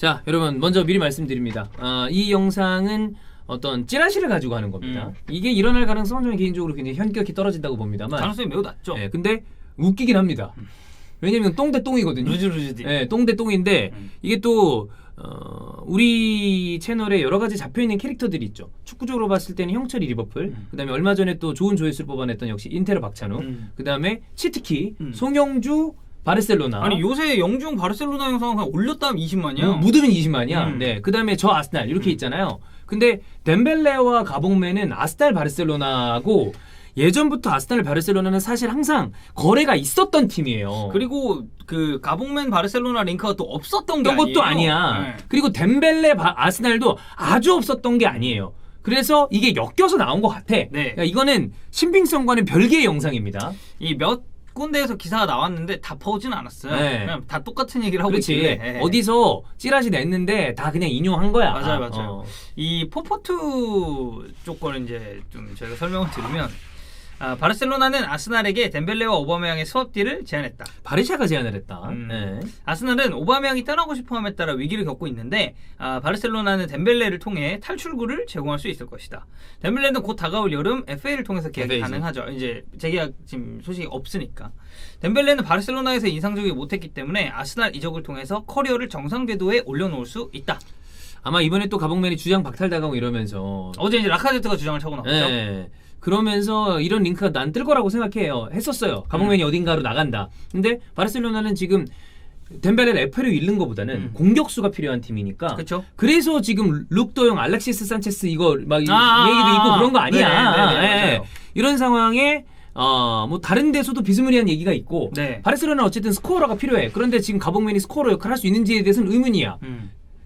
자, 여러분 먼저 미리 말씀드립니다. 이 영상은 어떤 찌라시를 가지고 하는 겁니다. 이게 일어날 가능성은 저는 개인적으로 굉장히 현격히 떨어진다고 봅니다만 가능성이 매우 낮죠. 네, 근데 웃기긴 합니다. 왜냐면 똥 대 똥이거든요. 루즈루즈디. 네, 똥 대 똥인데 이게 또 우리 채널에 여러 가지 잡혀있는 캐릭터들이 있죠. 축구적으로 봤을 때는 형철이 리버풀, 그 다음에 얼마 전에 또 좋은 조회수를 뽑아냈던 역시 인테르 박찬호, 그 다음에 치트키, 송영주, 바르셀로나. 아니 요새 영중 바르셀로나 영상 그냥 올렸다 하면 20만이야. 무드면 20만이야. 네, 그 다음에 저 아스날 이렇게 있잖아요. 근데 덴벨레와 가봉맨은 아스날 바르셀로나고 예전부터 아스날 바르셀로나는 사실 항상 거래가 있었던 팀이에요. 그리고 그 가봉맨 바르셀로나 링크가 또 없었던 게 아니에요. 것도 아니야. 네. 그리고 덴벨레 아스날도 아주 없었던 게 아니에요. 그래서 이게 엮여서 나온 것 같아. 네. 그러니까 이거는 신빙성과는 별개의 영상입니다. 이 몇 군데에서 기사가 나왔는데 다 퍼오진 않았어요. 네. 그냥 다 똑같은 얘기를 하고 그렇지. 있길래. 네. 어디서 찌라시 냈는데 다 그냥 인용한 거야. 맞아요. 이 포포투 쪽 거는 이제 좀 저희가 설명을 드리면 바르셀로나는 아스날에게 덴벨레와 오바메양의 스왑 딜을 제안했다. 바르샤가 제안을 했다. 네. 아스날은 오바메양이 떠나고 싶어함에 따라 위기를 겪고 있는데 바르셀로나는 덴벨레를 통해 탈출구를 제공할 수 있을 것이다. 덴벨레는 곧 다가올 여름 FA를 통해서 계약이 FA 지. 가능하죠. 이제 재계약 지금 소식이 없으니까. 덴벨레는 바르셀로나에서 인상적이지 못했기 때문에 아스날 이적을 통해서 커리어를 정상 궤도에 올려놓을 수 있다. 아마 이번에 또 가봉맨이 주장 박탈당하고 이러면서 어제 이제 라카제트가 주장을 차고 나왔죠. 네. 그러면서 이런 링크가 난 뜰 거라고 생각해요. 했었어요. 가봉맨이 어딘가로 나간다. 근데 바르셀로나는 지금 덴벨레를 FA로 잃는 것보다는 공격수가 필요한 팀이니까. 그렇죠. 그래서 지금 룩도용, 알렉시스 산체스 이거 막 얘기도 있고 그런 거 아니야. 맞아요. 이런 상황에 뭐 다른 데서도 비스무리한 얘기가 있고 네. 바르셀로나는 어쨌든 스코어러가 필요해. 그런데 지금 가봉맨이 스코어러 역할을 할 수 있는지에 대해서는 의문이야.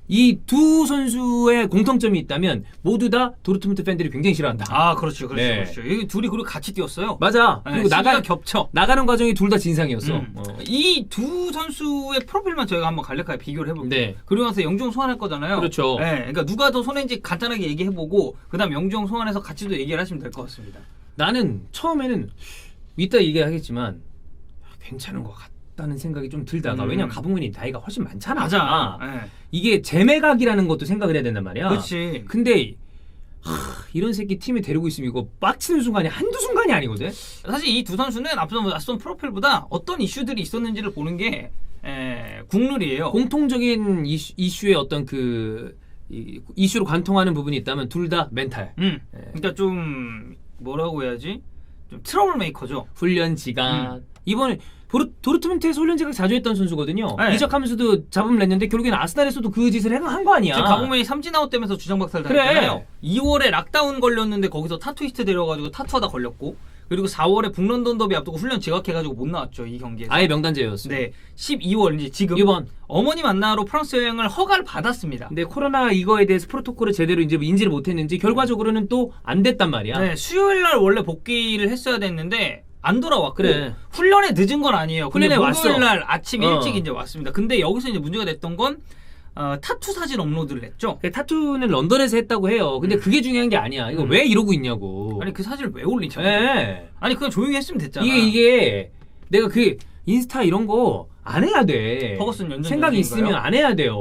이 두 선수의 공통점이 있다면 모두 다 도르트문트 팬들이 굉장히 싫어한다. 그렇죠. 네. 이 둘이 그리고 같이 뛰었어요. 맞아. 네, 그리고 겹쳐. 나가는 과정이 둘 다 진상이었어. 이 두 선수의 프로필만 저희가 한번 간략하게 비교를 해볼게요. 네. 그리고 나서 영종 소환할 거잖아요. 그렇죠. 네, 그러니까 누가 더 손해인지 간단하게 얘기해보고 그다음 영종 소환해서 같이도 얘기를 하시면 될 것 같습니다. 나는 처음에는 이따 얘기하겠지만 괜찮은 것 같다는 생각이 좀 들다가 왜냐면 가봉맨이 나이가 훨씬 많잖아. 맞아. 네. 이게 재매각이라는 것도 생각을 해야 된단 말이야. 그렇지. 근데 이런 새끼 팀에 데리고 있으면 이거 빡치는 순간이 한두 순간이 아니거든. 사실 이 두 선수는 앞선 프로필보다 어떤 이슈들이 있었는지를 보는 게 국룰이에요. 공통적인 이슈의 어떤 이슈로 관통하는 부분이 있다면 둘 다 멘탈. 그러니까 좀 뭐라고 해야지? 좀 트러블 메이커죠. 훈련 지각. 이번에 도르트문트에서 훈련 지각 자주 했던 선수거든요. 네. 이적하면서도 잡음을 냈는데 결국에는 아스날에서도 그 짓을 한 거 아니야. 가봉맨이 삼진아웃 되면서 주장 박살 당했잖아요. 2월에 락다운 걸렸는데 거기서 타투이스트 데려가지고 타투하다 걸렸고 그리고 4월에 북런던 더비 앞두고 훈련 지각해가지고 못 나왔죠. 이 경기에서. 아예 명단제였어요. 네, 12월 이제 지금 이번 어머니 만나러 프랑스 여행을 허가를 받았습니다. 근데 코로나 이거에 대해서 프로토콜을 제대로 이제 인지를 못했는지 결과적으로는 또 안 됐단 말이야. 네, 수요일 날 원래 복귀를 했어야 됐는데 안 돌아왔고 그래. 훈련에 늦은 건 아니에요. 근데 훈련에 왔어. 목요일 날 아침 일찍 이제 왔습니다. 근데 여기서 이제 문제가 됐던 건 타투 사진 업로드를 했죠. 타투는 런던에서 했다고 해요. 근데 그게 중요한 게 아니야. 이거 왜 이러고 있냐고. 아니 그 사진을 왜 올리죠? 네. 아니 그냥 조용히 했으면 됐잖아. 이게 내가 인스타 이런 거 안 해야 돼. 버거슨 연전 생각이 있으면 안 해야 돼요.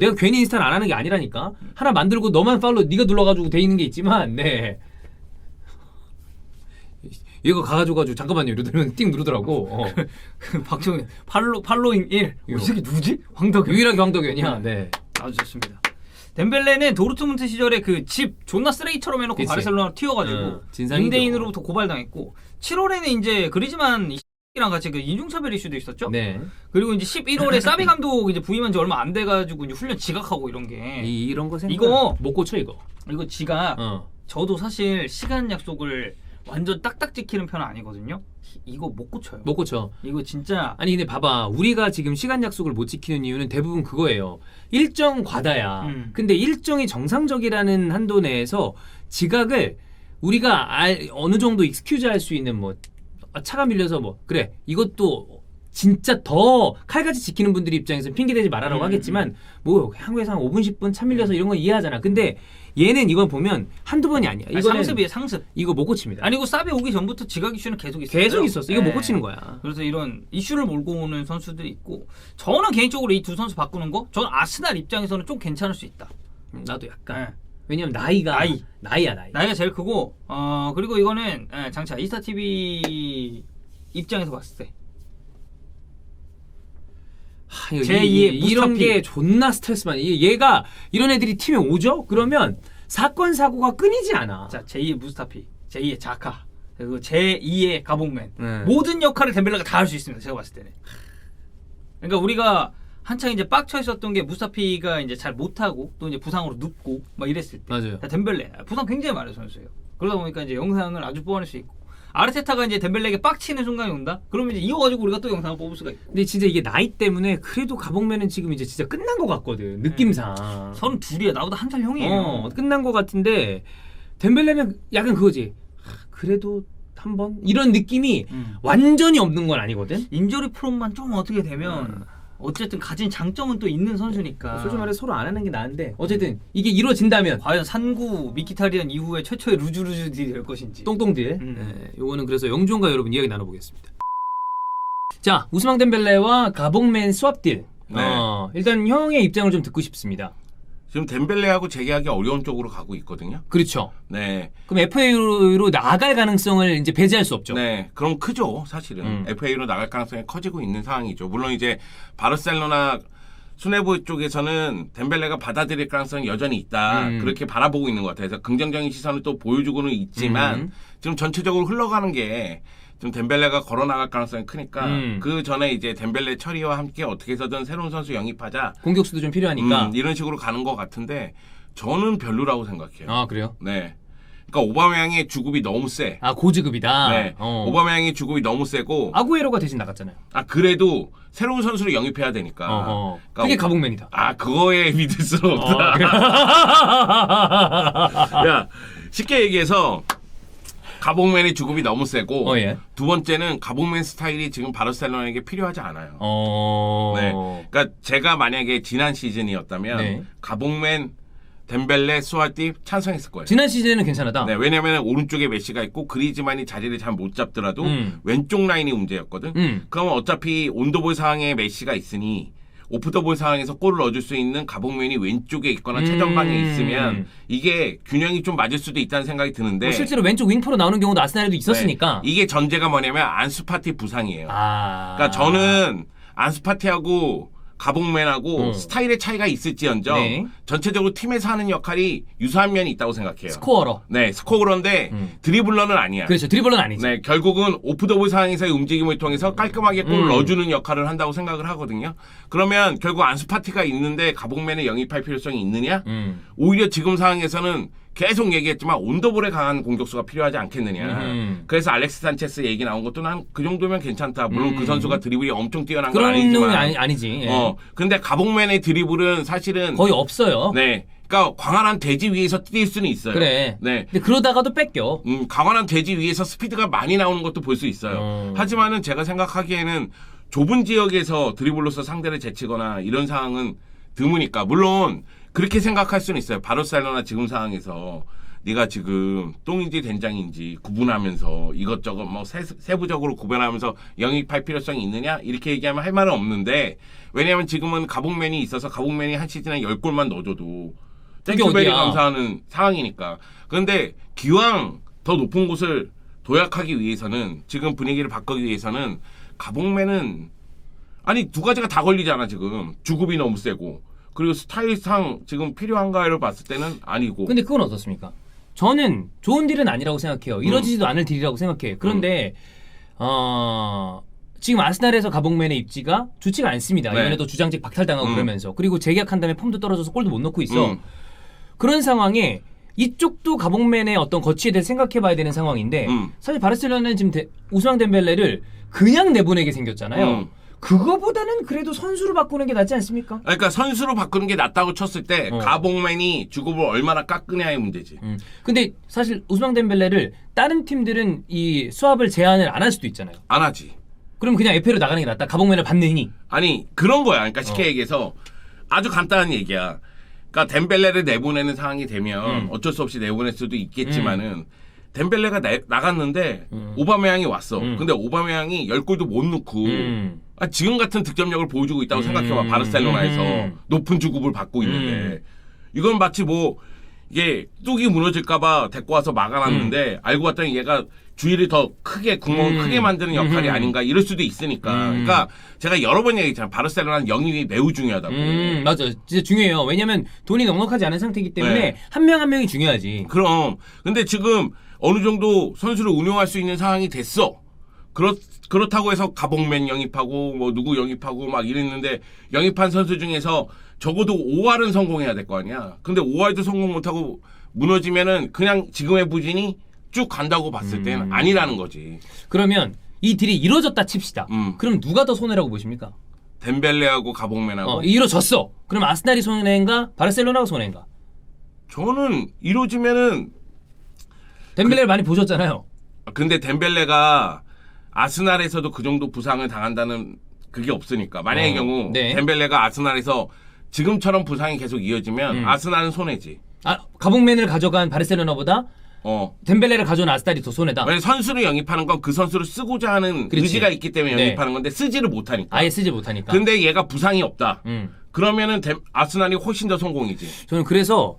내가 괜히 인스타를 안 하는 게 아니라니까. 하나 만들고 너만 팔로우 네가 눌러가지고 돼 있는 게 있지만 네. 얘가 가가지고 잠깐만요 이러더니 띵 누르더라고. 박정현 팔로잉 1. 이 새끼 누구지? 황덕현. 유일하게 황덕현이야. 네. 아주 좋습니다. 덴벨레는 도르트문트 시절에 그 집 존나 쓰레기처럼 해놓고 그치. 바르셀로나 튀어가지고 진상이죠. 임대인으로부터 고발당했고 7월에는 이제 그리즈만 이랑 같이 그 인종차별 이슈도 있었죠. 네. 그리고 이제 11월에 사비 감독 이제 부임한 지 얼마 안 돼가지고 이제 훈련 지각하고 이런 게 이런 거 생각. 이거 못 고쳐 이거. 이거 지각. 저도 사실 시간 약속을 완전 딱딱 지키는 편은 아니거든요. 이거 못 고쳐요. 못 고쳐. 이거 진짜 아니 근데 봐봐 우리가 지금 시간 약속을 못 지키는 이유는 대부분 그거예요. 일정 과다야. 근데 일정이 정상적이라는 한도 내에서 지각을 우리가 어느 정도 익스큐즈 할 수 있는 뭐 차가 밀려서 뭐 그래 이것도 진짜 더 칼같이 지키는 분들이 입장에서 핑계대지 말아라고 하겠지만 뭐 한국에서 한 5분 10분 차 밀려서 이런 건 이해하잖아. 근데 얘는 이건 보면 한두 번이 아니야. 아니, 이거는 상습이에요, 상습. 이거 못 고칩니다. 아니 이거 사베 오기 전부터 지각 이슈는 계속 있었어요. 계속 있었어. 이거 못 고치는 거야. 그래서 이런 이슈를 몰고 오는 선수들이 있고 저는 개인적으로 이 두 선수 바꾸는 거 저는 아스날 입장에서는 좀 괜찮을 수 있다. 나도 약간. 네. 왜냐면 나이야. 나이가 제일 크고 그리고 이거는 장차 이스타 TV 입장에서 봤을 때 제2의 이런 무스타피. 게 존나 스트레스 많이. 얘가 이런 애들이 팀에 오죠? 그러면 사건 사고가 끊이지 않아. 자 제2의 무스타피, 제2의 자카, 그리고 제2의 가봉맨 네. 모든 역할을 덴벨레가 다 할 수 있습니다. 제가 봤을 때는. 그러니까 우리가 한창 이제 빡쳐 있었던 게 무스타피가 이제 잘 못하고 또 이제 부상으로 눕고 막 이랬을 때. 맞아요. 덴벨레 부상 굉장히 많은 선수예요. 그러다 보니까 이제 영상을 아주 뽑아낼 수 있고 아르테타가 이제 덴벨레에게 빡치는 순간이 온다. 그러면 이제 이어가지고 우리가 또 영상을 뽑을 수가 있고. 근데 진짜 이게 나이 때문에 그래도 가봉맨은 지금 이제 진짜 끝난 것 같거든. 느낌상. 32이야. 나보다 한 살 형이에요. 끝난 것 같은데 덴벨레는 약간 그거지. 그래도 한번 이런 느낌이 완전히 없는 건 아니거든. 인저리 프롬만 좀 어떻게 되면 어쨌든 가진 장점은 또 있는 선수니까. 솔직히 말해 서로 안 하는 게 나은데 어쨌든 이게 이루어진다면 과연 산구 미키타리안 이후에 최초의 루즈루즈 딜이 될 것인지. 똥똥딜. 네, 요거는 그래서 영주원과 여러분 이야기 나눠보겠습니다. 자, 우스망 덴벨레와 가봉맨 스왑딜. 네. 일단 형의 입장을 좀 듣고 싶습니다. 지금 덴벨레하고 재계하기 어려운 쪽으로 가고 있거든요. 그렇죠. 네. 그럼 FA로 나갈 가능성을 이제 배제할 수 없죠. 네, 그럼 크죠, 사실은. FA로 나갈 가능성이 커지고 있는 상황이죠. 물론 이제 바르셀로나 수뇌부 쪽에서는 덴벨레가 받아들일 가능성이 여전히 있다. 그렇게 바라보고 있는 것 같아요. 그래서 긍정적인 시선을 또 보여주고는 있지만 지금 전체적으로 흘러가는 게 좀 덴벨레가 걸어나갈 가능성이 크니까 그 전에 이제 덴벨레 처리와 함께 어떻게 해서든 새로운 선수 영입하자. 공격수도 좀 필요하니까. 이런 식으로 가는 것 같은데 저는 별로라고 생각해요. 아, 그래요? 네. 그러니까 오바메양의 주급이 너무 세. 아, 고지급이다. 네. 오바메양의 주급이 너무 세고. 아구에로가 대신 나갔잖아요. 그래도 새로운 선수를 영입해야 되니까. 그러니까 그게 가봉맨이다. 그거에 믿을 수는 없다. 그래. 야, 쉽게 얘기해서 가봉맨의 주급이 너무 세고 예. 두 번째는 가봉맨 스타일이 지금 바르셀로나에게 필요하지 않아요. 네. 그러니까 제가 만약에 지난 시즌이었다면 네. 가봉맨, 덴벨레, 수아띠 찬성했을 거예요. 지난 시즌에는 괜찮았다. 네, 왜냐하면 오른쪽에 메시가 있고 그리즈만이 자리를 잘 못 잡더라도 왼쪽 라인이 문제였거든. 그러면 어차피 온더볼 상황에 메시가 있으니 오프더볼 상황에서 골을 넣어줄 수 있는 가봉맨이 왼쪽에 있거나 최전방에 있으면 이게 균형이 좀 맞을 수도 있다는 생각이 드는데 실제로 왼쪽 윙프로 나오는 경우도 아스날에도 있었으니까. 네, 이게 전제가 뭐냐면 안수파티 부상이에요. 그러니까 저는 안수파티하고 가봉맨하고 스타일의 차이가 있을지언정 네. 전체적으로 팀에서 하는 역할이 유사한 면이 있다고 생각해요. 스코어러. 네, 스코어러인데 드리블러는 아니야. 그렇죠. 드리블러는 아니지. 네, 결국은 오프더볼 상황에서의 움직임을 통해서 깔끔하게 골을 넣어주는 역할을 한다고 생각을 하거든요. 그러면 결국 안수파티가 있는데 가봉맨을 영입할 필요성이 있느냐? 오히려 지금 상황에서는 계속 얘기했지만 온더볼에 강한 공격수가 필요하지 않겠느냐. 그래서 알렉스 산체스 얘기 나온 것도 난 그 정도면 괜찮다. 물론 그 선수가 드리블이 엄청 뛰어난 건 그런 아니지만. 놈이 아니지. 예. 근데 가봉맨의 드리블은 사실은 거의 없어요. 네. 그러니까 광활한 대지 위에서 뛸 수는 있어요. 그래. 네. 근데 그러다가도 뺏겨. 광활한 대지 위에서 스피드가 많이 나오는 것도 볼 수 있어요. 하지만은 제가 생각하기에는 좁은 지역에서 드리블로서 상대를 제치거나 이런 상황은 드무니까. 물론 그렇게 생각할 수는 있어요. 바르셀로나 지금 상황에서 네가 지금 똥인지 된장인지 구분하면서 이것저것 뭐 세부적으로 구별하면서 영입할 필요성이 있느냐? 이렇게 얘기하면 할 말은 없는데 왜냐하면 지금은 가봉맨이 있어서 가봉맨이 한 시즌에 10골만 넣어줘도 땡큐베리 감사하는 상황이니까. 그런데 기왕 더 높은 곳을 도약하기 위해서는 지금 분위기를 바꾸기 위해서는 가봉맨은 아니 두 가지가 다 걸리잖아 지금. 주급이 너무 세고 그리고 스타일상 지금 필요한가를 봤을 때는 아니고. 근데 그건 어떻습니까? 저는 좋은 딜은 아니라고 생각해요. 이루어지지도 않을 딜이라고 생각해요. 그런데 지금 아스날에서 가봉맨의 입지가 좋지가 않습니다. 네. 이번에도 주장직 박탈당하고 그러면서 그리고 재계약한 다음에 폼도 떨어져서 골도 못 넣고 있어. 그런 상황에 이쪽도 가봉맨의 어떤 거치에 대해 생각해봐야 되는 상황인데 사실 바르셀로나는 지금 우스망 덴벨레를 그냥 내보내게 생겼잖아요. 그거보다는 그래도 선수로 바꾸는 게 낫지 않습니까? 그러니까 선수로 바꾸는 게 낫다고 쳤을 때 가봉맨이 주급을 얼마나 깎느냐의 문제지. 근데 사실 우스망 덴벨레를 다른 팀들은 이 수합을 제한을 안 할 수도 있잖아요. 안 하지. 그럼 그냥 FA로 나가는 게 낫다. 가봉면을 받느니. 아니 그런 거야. 그러니까 쉽게 얘기해서 아주 간단한 얘기야. 그러니까 덴벨레를 내보내는 상황이 되면 어쩔 수 없이 내보낼 수도 있겠지만은 덴벨레가 나갔는데 오바메양이 왔어. 근데 오바메양이 10골도 못 넣고 지금 같은 득점력을 보여주고 있다고 생각해봐. 바르셀로나에서 높은 주급을 받고 있는데 이건 마치 뭐 이게 뚝이 무너질까봐 데리고 와서 막아놨는데 알고 봤더니 얘가 주위를 더 크게 구멍을 크게 만드는 역할이 아닌가 이럴 수도 있으니까. 그러니까 제가 여러 번 얘기했잖아요. 바르셀로나는 영입이 매우 중요하다고. 맞아. 진짜 중요해요. 왜냐면 돈이 넉넉하지 않은 상태이기 때문에 네. 한 명 한 명이 중요하지. 그럼 근데 지금 어느 정도 선수를 운용할 수 있는 상황이 됐어. 그렇다고 해서 가봉맨 영입하고 뭐 누구 영입하고 막 이랬는데 영입한 선수 중에서 적어도 5할은 성공해야 될 거 아니야. 근데 5할도 성공 못하고 무너지면은 그냥 지금의 부진이 쭉 간다고 봤을 때는 아니라는 거지. 그러면 이 딜이 이루어졌다 칩시다. 그럼 누가 더 손해라고 보십니까? 덴벨레하고 가봉맨하고. 이루어졌어. 그럼 아스날이 손해인가? 바르셀로나가 손해인가? 저는 이루어지면은 덴벨레를 많이 보셨잖아요. 근데 덴벨레가 아스날에서도 그 정도 부상을 당한다는 그게 없으니까 만약의 경우 네. 덴벨레가 아스날에서 지금처럼 부상이 계속 이어지면 아스날은 손해지. 가봉맨을 가져간 바르셀로나보다 덴벨레를 가져온 아스날이 더 손해다. 왜냐면 선수를 영입하는 건 그 선수를 쓰고자 하는 그렇지. 의지가 있기 때문에 네. 영입하는 건데 쓰지를 못하니까. 아예 쓰지 못하니까. 근데 얘가 부상이 없다. 그러면은 아스날이 훨씬 더 성공이지. 저는 그래서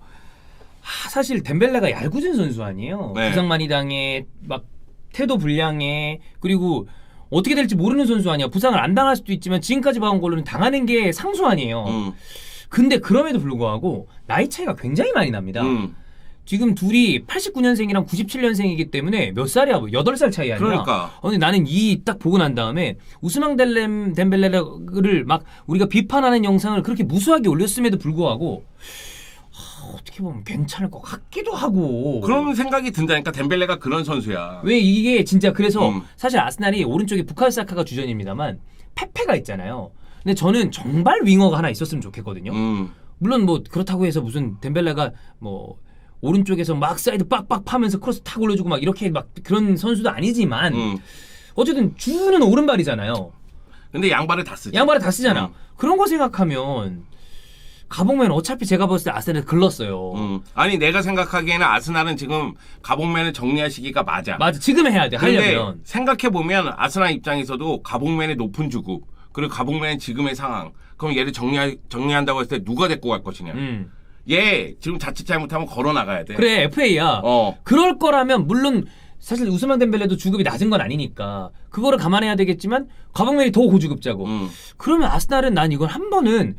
사실 덴벨레가 얄궂은 선수 아니에요. 네. 부상 많이 당해, 막 태도 불량해, 그리고 어떻게 될지 모르는 선수 아니야. 부상을 안 당할 수도 있지만 지금까지 봐온 걸로는 당하는 게 상수 아니에요. 근데 그럼에도 불구하고 나이 차이가 굉장히 많이 납니다. 지금 둘이 89년생이랑 97년생이기 때문에 몇 살이야? 8살 차이 아니야? 그러니까. 근데 나는 이 딱 보고 난 다음에 우스망 덴벨레를 막 우리가 비판하는 영상을 그렇게 무수하게 올렸음에도 불구하고 어떻게 보면 괜찮을 것 같기도 하고. 그런 생각이 든다니까. 덴벨레가 그런 선수야. 왜 이게 진짜 그래서 사실 아스날이 오른쪽에 부카요 사카가 주전입니다만 페페가 있잖아요. 근데 저는 정말 윙어가 하나 있었으면 좋겠거든요. 물론 뭐 그렇다고 해서 무슨 덴벨레가 뭐 오른쪽에서 막 사이드 빡빡 파면서 크로스 탁 올려주고 막 이렇게 막 그런 선수도 아니지만 어쨌든 주는 오른발이잖아요. 근데 양발을 다 쓰지. 양발을 다 쓰잖아. 그런 거 생각하면 가봉맨 어차피 제가 봤을 때 아스날을 글렀어요. 아니 내가 생각하기에는 아스날은 지금 가봉맨을 정리할 시기가 맞아. 맞아. 지금 해야 돼. 근데 하려면. 생각해보면 아스날 입장에서도 가봉맨의 높은 주급 그리고 가봉맨의 지금의 상황 그럼 얘를 정리한다고 했을 때 누가 데리고 갈 것이냐. 얘 지금 자칫 잘못하면 걸어 나가야 돼. 그래 FA야. 그럴 거라면 물론 사실 우스만 덴벨레도 주급이 낮은 건 아니니까 그거를 감안해야 되겠지만 가봉맨이 더 고주급자고. 그러면 아스날은 난 이걸 한 번은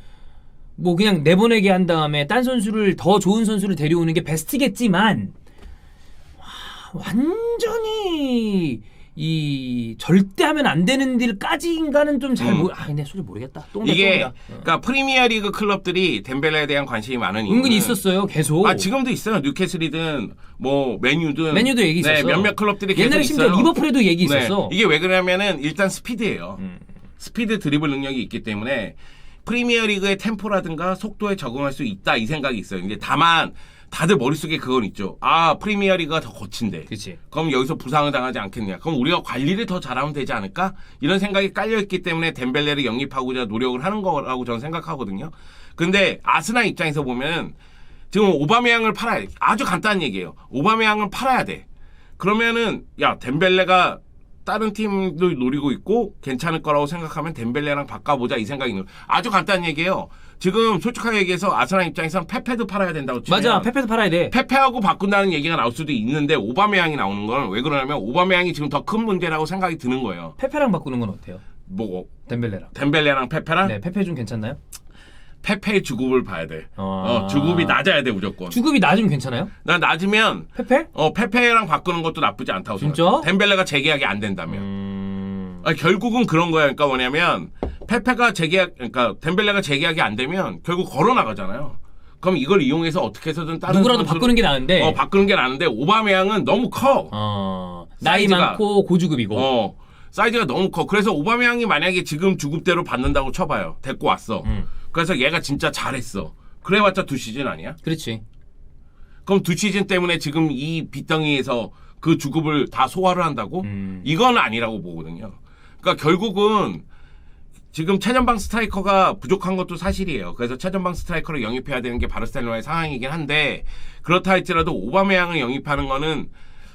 뭐 그냥 내보내게 한 다음에 딴 선수를 더 좋은 선수를 데려오는 게 베스트겠지만 완전히 이 절대 하면 안 되는 딜까지인가는 좀 잘 근데 솔직히 모르겠다. 이게 그러니까 프리미어리그 클럽들이 덴벨레에 대한 관심이 많은 이유는 은근히 있었어요. 계속. 지금도 있어요. 뉴캐슬이든 뭐 맨유도 얘기 있었어. 네, 몇몇 클럽들이 계속 옛날에 심지어 있어요. 리버풀에도 얘기 있었어. 네, 이게 왜 그러냐면은 일단 스피드예요. 스피드 드리블 능력이 있기 때문에 프리미어리그의 템포라든가 속도에 적응할 수 있다 이 생각이 있어요. 이제 다만 다들 머릿속에 그건 있죠. 프리미어리그가 더 거친데. 그치. 그럼 여기서 부상을 당하지 않겠냐. 그럼 우리가 관리를 더 잘하면 되지 않을까? 이런 생각이 깔려있기 때문에 덴벨레를 영입하고자 노력을 하는 거라고 저는 생각하거든요. 근데 아스날 입장에서 보면 지금 오바메양을 팔아야 돼. 아주 간단한 얘기예요. 오바메양을 팔아야 돼. 그러면은 야 덴벨레가 다른 팀도 노리고 있고 괜찮을 거라고 생각하면 덴벨레랑 바꿔보자 이 생각이 있는 거예요. 아주 간단한 얘기예요. 지금 솔직하게 얘기해서 아스날 입장에서는 페페도 팔아야 된다고 치면 맞아. 페페도 팔아야 돼. 페페하고 바꾼다는 얘기가 나올 수도 있는데 오바메양이 나오는 건 왜 그러냐면 오바메양이 지금 더 큰 문제라고 생각이 드는 거예요. 페페랑 바꾸는 건 어때요? 뭐고? 덴벨레랑. 덴벨레랑 페페랑? 네, 페페 좀 괜찮나요? 페페의 주급을 봐야 돼. 주급이 낮아야 돼 무조건. 주급이 낮으면 괜찮아요? 나 낮으면 페페? 페페랑 바꾸는 것도 나쁘지 않다고 진짜? 생각해. 덴벨레가 재계약이 안 된다면. 결국은 그런 거야. 그러니까 뭐냐면 페페가 그러니까 덴벨레가 재계약이 안 되면 결국 걸어 나가잖아요. 그럼 이걸 이용해서 어떻게 해서든 다른 누구라도 바꾸는 게 나은데. 바꾸는 게 나은데 오바메양은 너무 커. 나이 사이즈가. 많고 고주급이고. 사이즈가 너무 커. 그래서 오바메양이 만약에 지금 주급대로 받는다고 쳐봐요. 데리고 왔어. 그래서 얘가 진짜 잘했어. 그래봤자 2시즌 아니야? 그렇지. 그럼 2시즌 때문에 지금 이 빚덩이에서 그 주급을 다 소화를 한다고? 이건 아니라고 보거든요. 그러니까 결국은 지금 최전방 스트라이커가 부족한 것도 사실이에요. 그래서 최전방 스트라이커를 영입해야 되는 게 바르셀로나의 상황이긴 한데 그렇다 할지라도 오바메양을 영입하는 거는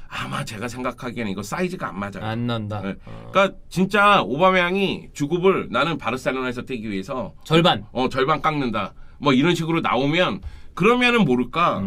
아마 제가 생각하기에는 이거 사이즈가 안 맞아요. 안 난다. 네. 그러니까 진짜 오바메양이 주급을 나는 바르셀로나에서 뛰기 위해서 절반. 절반 깎는다. 뭐 이런 식으로 나오면 그러면은 모를까.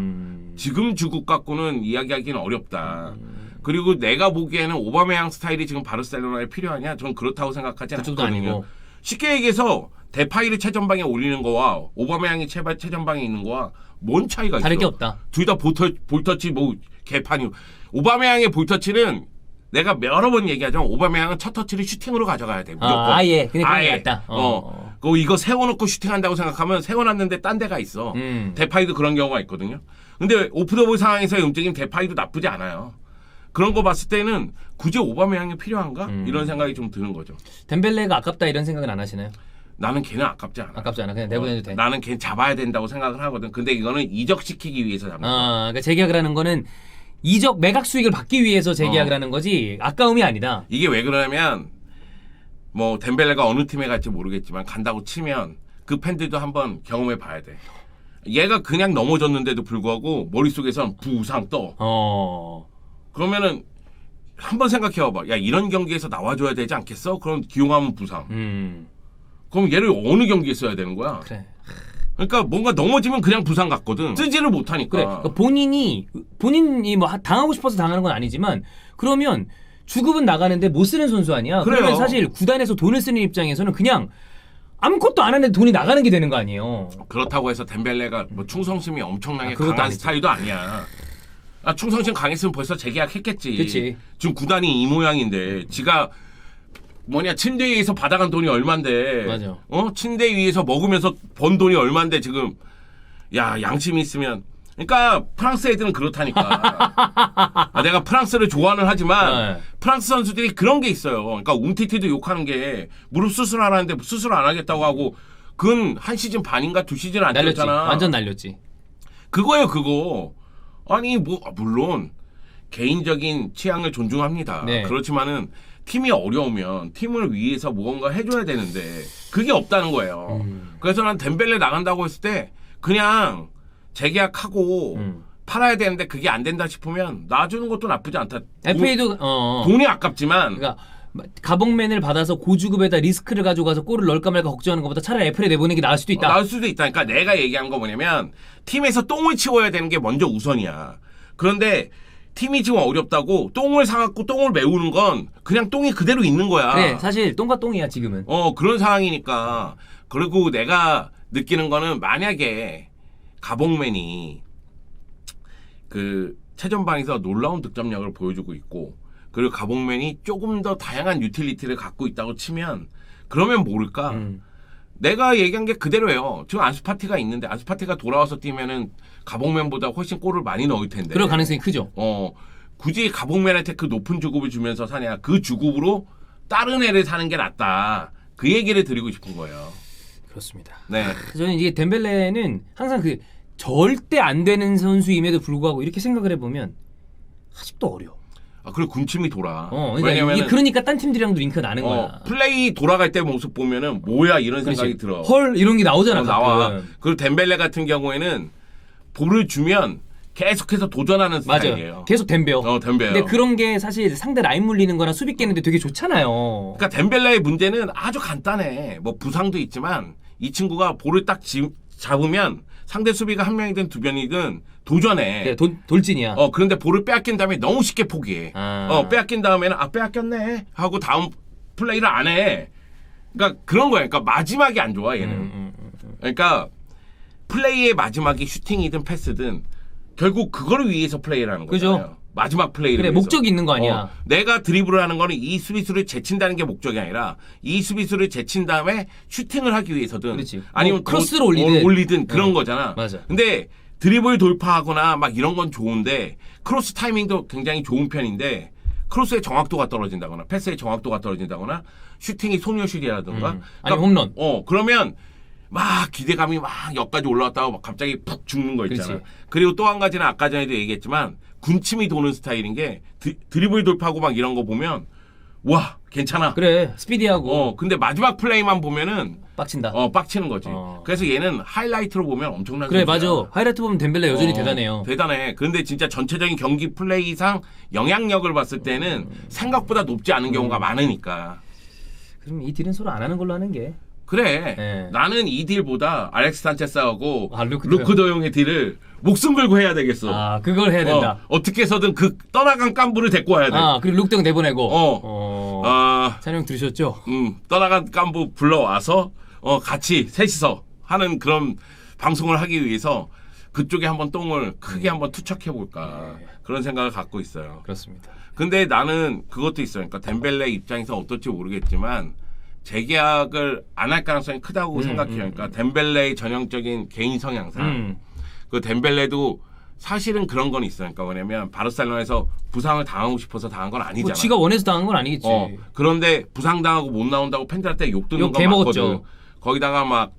지금 주급 갖고는 이야기하기는 어렵다. 그리고 내가 보기에는 오바메양 스타일이 지금 바르셀로나에 필요하냐? 저는 그렇다고 생각하지 그쪽도 않거든요. 아니고. 쉽게 얘기해서 데파이를 최전방에 올리는 거와 오바메양이 최전방에 있는 거와 뭔 차이가 있어? 다를 게 없다. 둘 다 볼터치 뭐 개판이고. 오바메양의 볼터치는 내가 여러 번 얘기하지만 오바메양은 첫 터치를 슈팅으로 가져가야 돼. 무조건. 아예. 그냥 아예. 낫다. 이거 세워놓고 슈팅한다고 생각하면 세워놨는데 딴 데가 있어. 데파이도 그런 경우가 있거든요. 근데 오프더볼 상황에서의 움직임 데파이도 나쁘지 않아요. 그런 거 봤을 때는 굳이 오바메양이 필요한가? 이런 생각이 좀 드는 거죠. 덴벨레가 아깝다 이런 생각은 안 하시나요? 나는 걔는 아깝지 않아. 아깝지 않아. 그냥 내보내도 돼. 나는 걔 잡아야 된다고 생각을 하거든. 근데 이거는 이적시키기 위해서 잡는 거야. 그러니까 재계약을 하는 거는 이적 매각 수익을 받기 위해서 재계약을 하는 거지 아까움이 아니다. 이게 왜 그러냐면 뭐 덴벨레가 어느 팀에 갈지 모르겠지만 간다고 치면 그 팬들도 한번 경험해 봐야 돼. 얘가 그냥 넘어졌는데도 불구하고 머릿속에선 부상 떠. 그러면은 한번 생각해 봐봐. 야 이런 경기에서 나와줘야 되지 않겠어? 그럼 기용하면 부상. 그럼 얘를 어느 경기에 써야 되는 거야? 그래. 그러니까 뭔가 넘어지면 그냥 부상 같거든. 쓰지를 못하니까. 그래. 그러니까 본인이 뭐 당하고 싶어서 당하는 건 아니지만 그러면 주급은 나가는데 못 쓰는 선수 아니야? 그래요. 그러면 사실 구단에서 돈을 쓰는 입장에서는 그냥 아무것도 안 하는데 돈이 나가는 게 되는 거 아니에요? 그렇다고 해서 덴벨레가 뭐 충성심이 엄청나게 그것도 강한 아니지. 스타일도 아니야. 충성심 강했으면 벌써 재계약했겠지. 그치. 지금 구단이 이 모양인데 지가 침대 위에서 받아간 돈이 얼만데. 맞아. 침대 위에서 먹으면서 번 돈이 얼만데 지금 양심이 있으면. 그러니까 프랑스 애들은 그렇다니까. 내가 프랑스를 좋아는 하지만 네. 프랑스 선수들이 그런 게 있어요. 그러니까 움티티도 욕하는 게 무릎 수술하라는데 수술 안 하겠다고 하고 근 한 시즌 반인가 두 시즌 안 날렸지. 뛰었잖아. 완전 날렸지. 그거예요, 그거. 아니 물론 개인적인 취향을 존중합니다. 네. 그렇지만은 팀이 어려우면 팀을 위해서 무언가 해줘야 되는데 그게 없다는 거예요. 그래서 난 덴벨레 나간다고 했을 때 그냥 재계약하고 팔아야 되는데 그게 안 된다 싶으면 놔주는 것도 나쁘지 않다. FA도 돈이 아깝지만 그러니까 가봉맨을 받아서 고주급에다 리스크를 가져가서 골을 넣을까 말까 걱정하는 것보다 차라리 FA를 내보내는 게 나을 수도 있다. 나올 수도 있다. 그러니까 내가 얘기한 거 뭐냐면 팀에서 똥을 치워야 되는 게 먼저 우선이야. 그런데 팀이 지금 어렵다고 똥을 사갖고 똥을 메우는 건 그냥 똥이 그대로 있는 거야. 그래 사실 똥과 똥이야 지금은. 그런 상황이니까. 그리고 내가 느끼는 거는 만약에 가봉맨이 그 최전방에서 놀라운 득점력을 보여주고 있고 그리고 가봉맨이 조금 더 다양한 유틸리티를 갖고 있다고 치면 그러면 모를까. 내가 얘기한 게 그대로예요. 지금 안수파티가 있는데 안수파티가 돌아와서 뛰면은 가봉맨보다 훨씬 골을 많이 넣을 텐데. 그럴 가능성이 크죠. 굳이 가봉맨한테 그 높은 주급을 주면서 사냐. 그 주급으로 다른 애를 사는 게 낫다. 그 얘기를 드리고 싶은 거예요. 그렇습니다. 네. 저는 이게 덴벨레는 항상 절대 안 되는 선수임에도 불구하고 이렇게 생각을 해보면 아직도 어려워. 그리고 군침이 돌아. 그러니까 왜냐면은 이게 그러니까 딴 팀들이랑도 링크가 나는 거야. 플레이 돌아갈 때 모습 보면은 뭐야 이런 생각이 들어. 헐 이런 게 나오잖아. 나와. 가끔. 그리고 덴벨레 같은 경우에는 볼을 주면 계속해서 도전하는 스타일이에요. 맞아요. 계속 덤벼. 덤벼요. 근데 그런 게 사실 상대 라인 물리는 거나 수비 깨는데 되게 좋잖아요. 그러니까 덴벨레의 문제는 아주 간단해. 뭐 부상도 있지만 이 친구가 볼을 딱 잡으면 상대 수비가 한 명이든 두 명이든 도전해. 네, 돌진이야. 그런데 볼을 빼앗긴 다음에 너무 쉽게 포기해. 빼앗긴 다음에는 빼앗겼네 하고 다음 플레이를 안 해. 그러니까 그런 거야. 그러니까 마지막이 안 좋아 얘는. 그러니까 플레이의 마지막이 슈팅이든 패스든 결국 그거를 위해서 플레이를 하는 거잖아요. 그죠? 마지막 플레이를 그래 위해서. 목적이 있는 거 아니야. 내가 드리블을 하는 거는 이 수비수를 제친다는 게 목적이 아니라 이 수비수를 제친 다음에 슈팅을 하기 위해서든 그렇지. 아니면 크로스를 올리든 그런 거잖아. 맞아. 근데 드리블 돌파하거나 막 이런 건 좋은데 크로스 타이밍도 굉장히 좋은 편인데 크로스의 정확도가 떨어진다거나 패스의 정확도가 떨어진다거나 슈팅이 소녀슛이라든가 아니 홈런. 그러면 막 기대감이 막 역까지 올라왔다가 막 갑자기 푹 죽는 거 있잖아. 그렇지. 그리고 또 한 가지는 아까 전에도 얘기했지만 군침이 도는 스타일인 게 드리블 돌파하고 막 이런 거 보면 와 괜찮아. 그래 스피디하고 근데 마지막 플레이만 보면은 빡친다. 빡치는 거지. 그래서 얘는 하이라이트로 보면 엄청난 그래 선수야. 맞아. 하이라이트 보면 덴벨레 여전히 대단해요. 대단해. 그런데 진짜 전체적인 경기 플레이상 영향력을 봤을 때는 생각보다 높지 않은 경우가 많으니까. 그럼 이 딜은 서로 안 하는 걸로 하는 게. 그래. 네. 나는 이 딜보다 알렉스 산체스하고 루크 루크 더용의 딜을 목숨 걸고 해야 되겠어. 아 그걸 해야 된다. 어떻게 해서든 그 떠나간 깐부를 데리고 와야 돼. 그리고 룩등 내보내고. 찬영 들으셨죠? 떠나간 깐부 불러와서 같이 셋이서 하는 그런 방송을 하기 위해서 그쪽에 한번 똥을 크게 한번 투척해 볼까 그런 생각을 갖고 있어요. 그렇습니다. 근데 나는 그것도 있어요. 그러니까 덴벨레 입장에서 어떨지 모르겠지만 재계약을 안 할 가능성이 크다고 생각해요. 그러니까 덴벨레의 전형적인 개인 성향상 그 덴벨레도 사실은 그런 건 있어요. 그러니까 뭐냐면 바르셀로나에서 부상을 당하고 싶어서 당한 건 아니잖아. 뭐 지가 원해서 당한 건 아니겠지. 그런데 부상당하고 못 나온다고 팬들한테 욕 듣는 건 개먹었죠. 맞거든. 거기다가 막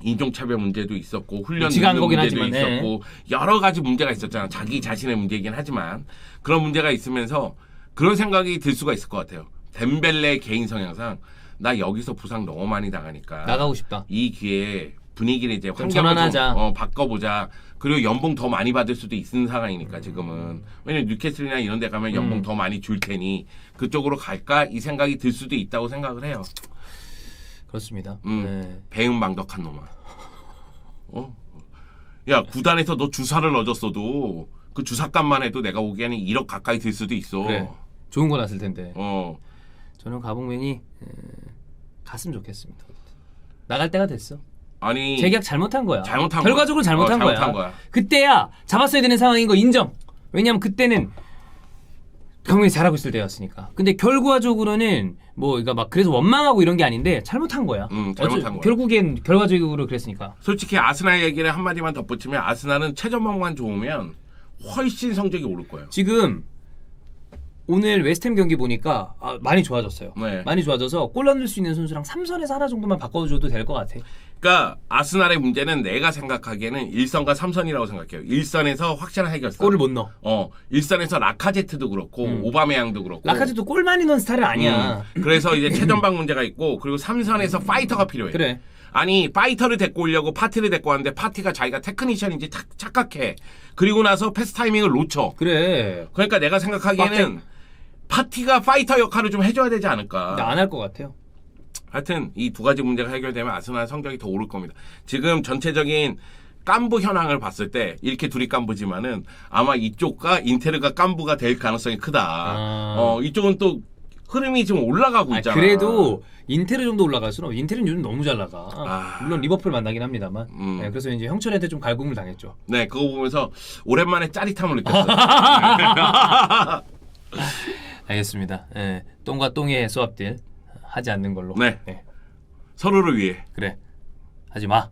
인종차별 문제도 있었고 훈련 지가 한 능력 거긴 문제도 하지만, 있었고 여러 가지 문제가 있었잖아. 자기 자신의 문제이긴 하지만 그런 문제가 있으면서 그런 생각이 들 수가 있을 것 같아요. 덴벨레의 개인 성향상 나 여기서 부상 너무 많이 당하니까 나가고 싶다. 이 기회에 분위기를 이제 환경을 전환하자. 좀 바꿔보자. 그리고 연봉 더 많이 받을 수도 있는 상황이니까 지금은. 왜냐면 뉴캐슬이나 이런 데 가면 연봉 더 많이 줄 테니 그쪽으로 갈까 이 생각이 들 수도 있다고 생각을 해요. 그렇습니다. 배은망덕한 놈아. 야 구단에서 너 주사를 넣어줬어도 그 주사값만 해도 내가 보기에는 1억 가까이 들 수도 있어. 그래. 좋은 거 났을 텐데. 어. 저는 가봉맨이 갔으면 좋겠습니다. 나갈 때가 됐어. 아니 재계약 잘못한 거야. 잘못한 결과적으로 거야. 잘못한 거야. 잘못한 거야. 그때야 잡았어야 되는 상황인 거 인정. 왜냐면 그때는 가봉맨이 잘하고 있을 때였으니까. 근데 결과적으로는 뭐 그러니까 막 그래서 원망하고 이런 게 아닌데 잘못한 거야. 잘못한 거야. 결국엔 결과적으로 그랬으니까. 솔직히 아스날 얘기를 한마디만 덧붙이면 아스날은 최전방만 좋으면 훨씬 성적이 오를 거예요. 지금 오늘 웨스트햄 경기 보니까 많이 좋아졌어요. 네. 많이 좋아져서 골 넣을 수 있는 선수랑 3선에서 하나 정도만 바꿔줘도 될 것 같아. 그러니까 아스날의 문제는 내가 생각하기에는 1선과 3선이라고 생각해요. 1선에서 확실한 해결사. 골을 못 넣어. 1선에서 라카제트도 그렇고 오바메양도 그렇고. 라카제도 골 많이 넣은 스타일은 아니야. 그래서 이제 최전방 문제가 있고 그리고 3선에서 파이터가 필요해. 그래. 아니 파이터를 데리고 오려고 파티를 데리고 왔는데 파티가 자기가 테크니션인지 착각해. 그리고 나서 패스 타이밍을 놓쳐. 그래. 그러니까 내가 생각하기에는 파티가 파이터 역할을 좀 해줘야 되지 않을까. 안 할 것 같아요. 하여튼 이 두 가지 문제가 해결되면 아스날 성적이 더 오를 겁니다. 지금 전체적인 깐부 현황을 봤을 때 이렇게 둘이 깐부지만은 아마 이쪽과 인테르가 깐부가 될 가능성이 크다. 이쪽은 또 흐름이 좀 올라가고 있잖아. 그래도 인테르 정도 올라갈수록 인테르는 요즘 너무 잘 나가. 물론 리버풀 만나긴 합니다만. 네, 그래서 이제 형철한테 좀 갈굼을 당했죠. 네, 그거 보면서 오랜만에 짜릿함을 느꼈어요. 알겠습니다. 네, 똥과 똥의 소합딜 하지 않는 걸로. 네. 서로를 위해. 그래. 하지 마.